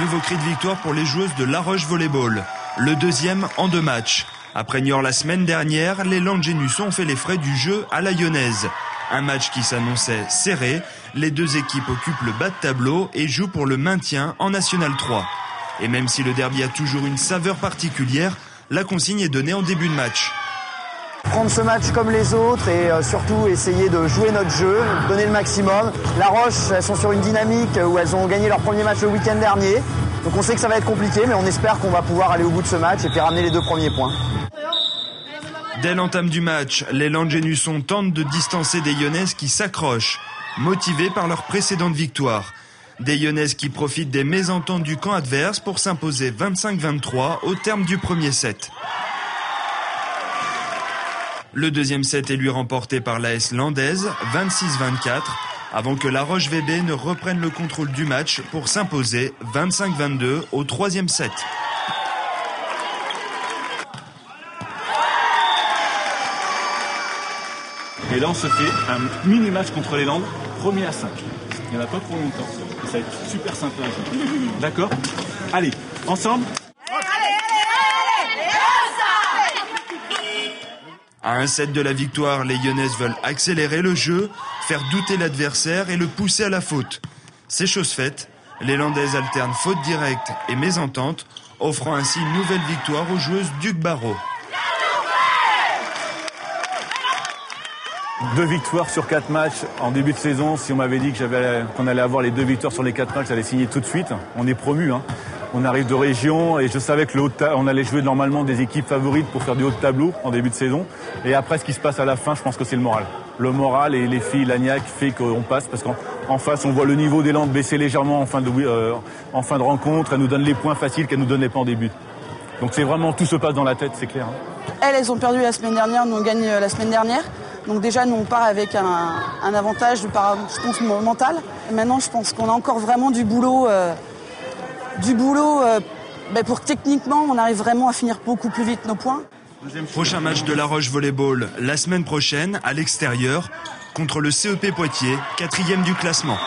Nouveau cri de victoire pour les joueuses de La Roche Volleyball. Le deuxième en 2 matchs. Après Niort la semaine dernière, les Landgenus ont fait les frais du jeu à la Lyonnaise. Un match qui s'annonçait serré. Les 2 équipes occupent le bas de tableau et jouent pour le maintien en National 3. Et même si le derby a toujours une saveur particulière, la consigne est donnée en début de match. Prendre ce match comme les autres et surtout essayer de jouer notre jeu, donner le maximum. La Roche, elles sont sur une dynamique où elles ont gagné leur premier match le week-end dernier. Donc on sait que ça va être compliqué, mais on espère qu'on va pouvoir aller au bout de ce match et puis ramener les 2 premiers points. Dès l'entame du match, les Landgenusson tentent de distancer des Lyonnaises qui s'accrochent, motivées par leur précédente victoire. Des Lyonnaises qui profitent des mésententes du camp adverse pour s'imposer 25-23 au terme du premier set. Le deuxième set est lui remporté par l'AS Landaise, 26-24, avant que La Roche VB ne reprenne le contrôle du match pour s'imposer 25-22 au troisième set. Et là, on se fait un mini-match contre les Landes, premier à 5. Il n'y en a pas pour longtemps. Ça va être super sympa. D'accord ? Allez, ensemble. À un set de la victoire, les Lyonnaises veulent accélérer le jeu, faire douter l'adversaire et le pousser à la faute. C'est chose faite. Les Landaises alternent faute directe et mésentente, offrant ainsi une nouvelle victoire aux joueuses d'Hugues Barrault. 2 victoires sur 4 matchs en début de saison. Si on m'avait dit qu'on allait avoir les 2 victoires sur les 4 matchs, j'allais signer tout de suite. On est promu. On arrive de région et je savais que on allait jouer normalement des équipes favorites pour faire du haut de tableau en début de saison. Et après, ce qui se passe à la fin, je pense que c'est le moral. Le moral et les filles, l'Agnac, fait qu'on passe parce qu'en face, on voit le niveau des Landes baisser légèrement en fin de rencontre. Elles nous donnent les points faciles qu'elles nous donnaient pas en début. Donc c'est vraiment, tout se passe dans la tête, c'est clair. Elles ont perdu la semaine dernière, nous on gagne la semaine dernière. Donc déjà, nous on part avec un avantage, je pense, mental. Et maintenant, je pense qu'on a encore vraiment du boulot pour que techniquement, on arrive vraiment à finir beaucoup plus vite nos points. Prochain match de La Roche Volleyball la semaine prochaine à l'extérieur contre le CEP Poitiers, 4e du classement.